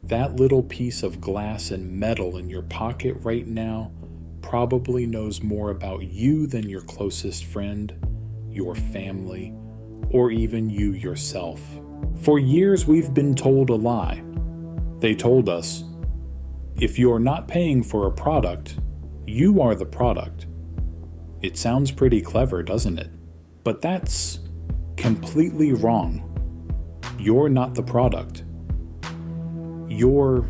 That little piece of glass and metal in your pocket right now probably knows more about you than your closest friend, your family, or even you yourself. For years, we've been told a lie. They told us, if you're not paying for a product, you are the product. It sounds pretty clever, doesn't it? But that's completely wrong. You're not the product. You're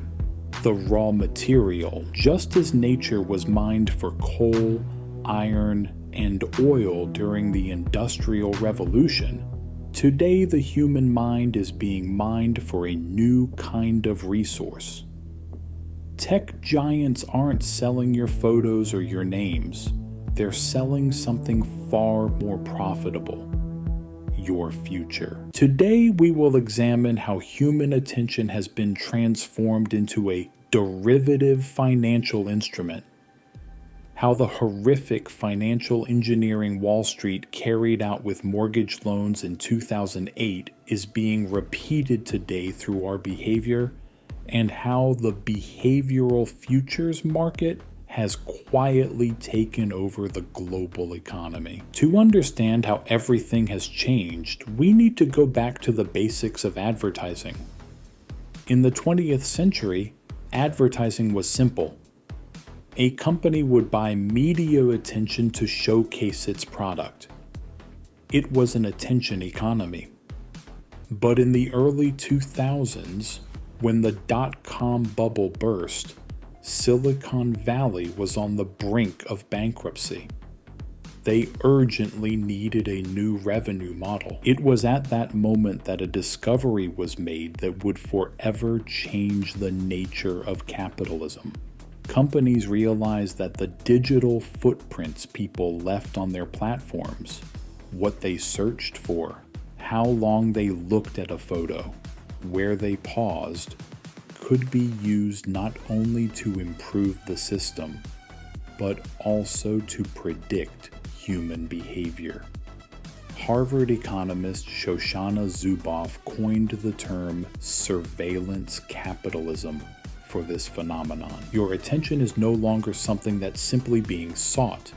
the raw material. Just as nature was mined for coal, iron, and oil during the Industrial Revolution, today the human mind is being mined for a new kind of resource. Tech giants aren't selling your photos or your names. They're selling something far more profitable: your future. Today, we will examine how human attention has been transformed into a derivative financial instrument, how the horrific financial engineering Wall Street carried out with mortgage loans in 2008 is being repeated today through our behavior, and how the behavioral futures market has quietly taken over the global economy. To understand how everything has changed, we need to go back to the basics of advertising. In the 20th century, advertising was simple. A company would buy media attention to showcase its product. It was an attention economy. But in the early 2000s, when the dot-com bubble burst, Silicon Valley was on the brink of bankruptcy. They urgently needed a new revenue model. It was at that moment that a discovery was made that would forever change the nature of capitalism. Companies realized that the digital footprints people left on their platforms, what they searched for, how long they looked at a photo, where they paused, could be used not only to improve the system, but also to predict human behavior. Harvard economist Shoshana Zuboff coined the term surveillance capitalism for this phenomenon. Your attention is no longer something that's simply being sought.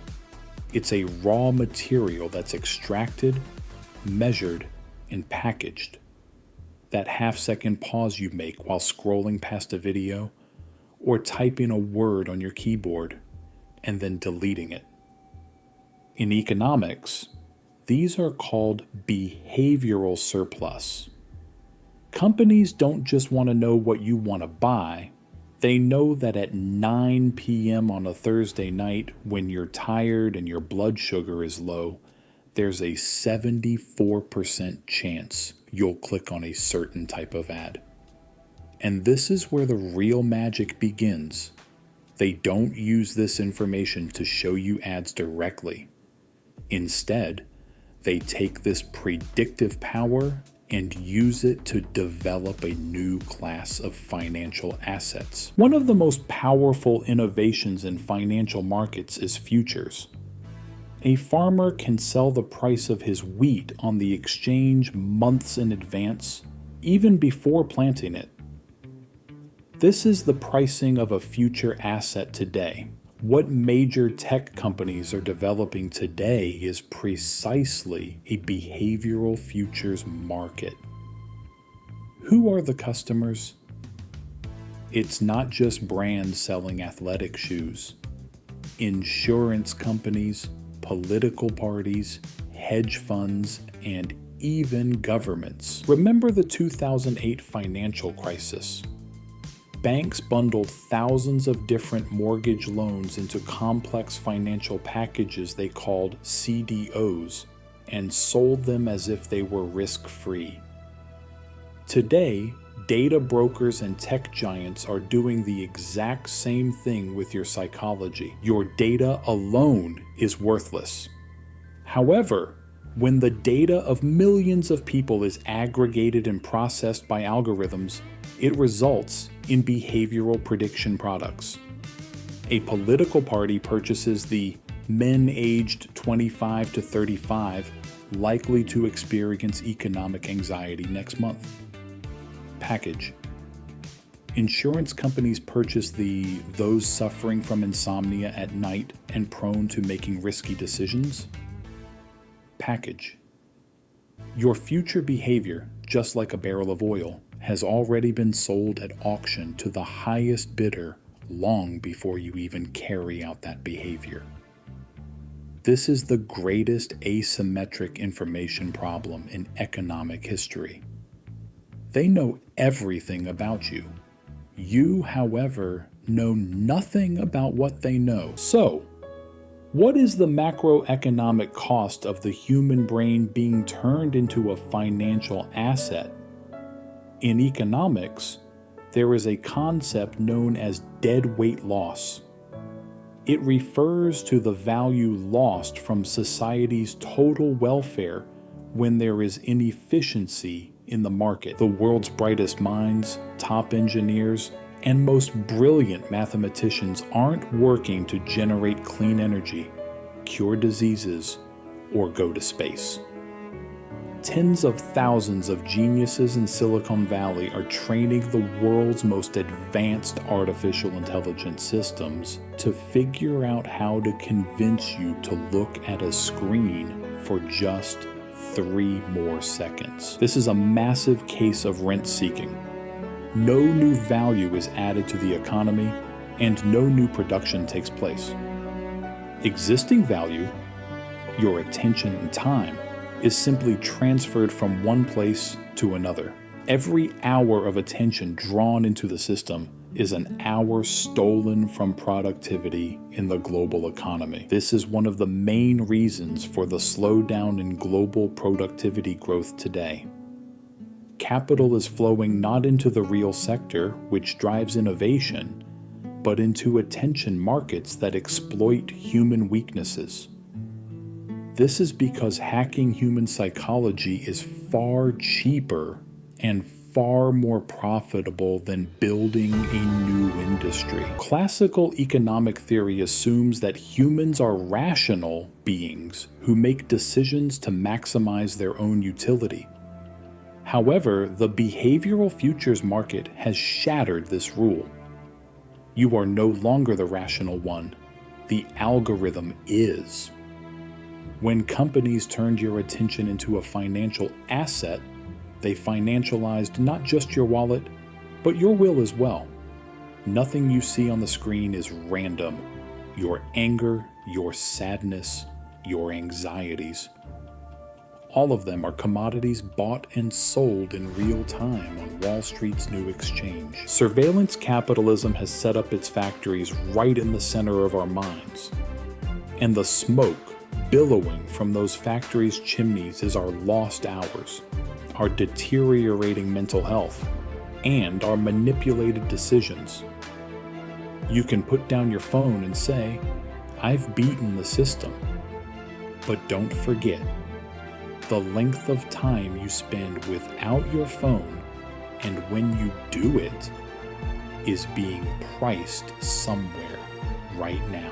It's a raw material that's extracted, measured, and packaged. That half-second pause you make while scrolling past a video, or typing a word on your keyboard and then deleting it. In economics, these are called behavioral surplus. Companies don't just want to know what you want to buy. They know that at 9 p.m. on a Thursday night, when you're tired and your blood sugar is low, there's a 74% chance you'll click on a certain type of ad. And this is where the real magic begins. They don't use this information to show you ads directly. Instead, they take this predictive power and use it to develop a new class of financial assets. One of the most powerful innovations in financial markets is futures. A farmer can sell the price of his wheat on the exchange months in advance, even before planting it. This is the pricing of a future asset today. What major tech companies are developing today is precisely a behavioral futures market. Who are the customers? It's not just brands selling athletic shoes. Insurance companies, political parties, hedge funds, and even governments. Remember the 2008 financial crisis? Banks bundled thousands of different mortgage loans into complex financial packages they called CDOs and sold them as if they were risk-free. Today, data brokers and tech giants are doing the exact same thing with your psychology. Your data alone is worthless. However, when the data of millions of people is aggregated and processed by algorithms, it results in behavioral prediction products. A political party purchases the men aged 25 to 35 likely to experience economic anxiety next month. Package. Insurance companies purchase those suffering from insomnia at night and prone to making risky decisions package. Your future behavior, just like a barrel of oil, has already been sold at auction to the highest bidder long before you even carry out that behavior. This is the greatest asymmetric information problem in economic history. They know everything about you. You, however, know nothing about what they know. So, what is the macroeconomic cost of the human brain being turned into a financial asset? In economics, there is a concept known as dead weight loss. It refers to the value lost from society's total welfare when there is inefficiency in the market. The world's brightest minds, top engineers, and most brilliant mathematicians aren't working to generate clean energy, cure diseases, or go to space. Tens of thousands of geniuses in Silicon Valley are training the world's most advanced artificial intelligence systems to figure out how to convince you to look at a screen for just 3 more seconds. This is a massive case of rent-seeking. No new value is added to the economy, and no new production takes place. Existing value, your attention and time, is simply transferred from one place to another. Every hour of attention drawn into the system is an hour stolen from productivity in the global economy. This is one of the main reasons for the slowdown in global productivity growth today. Capital is flowing not into the real sector, which drives innovation, but into attention markets that exploit human weaknesses. This is because hacking human psychology is far cheaper and far more profitable than building a new industry. Classical economic theory assumes that humans are rational beings who make decisions to maximize their own utility. However, the behavioral futures market has shattered this rule. You are no longer the rational one. The algorithm is. When companies turned your attention into a financial asset, they financialized not just your wallet, but your will as well. Nothing you see on the screen is random. Your anger, your sadness, your anxieties. All of them are commodities bought and sold in real time on Wall Street's new exchange. Surveillance capitalism has set up its factories right in the center of our minds. And the smoke billowing from those factories' chimneys is our lost hours, our deteriorating mental health, and our manipulated decisions. You can put down your phone and say, "I've beaten the system." But don't forget, the length of time you spend without your phone, and when you do it, is being priced somewhere right now.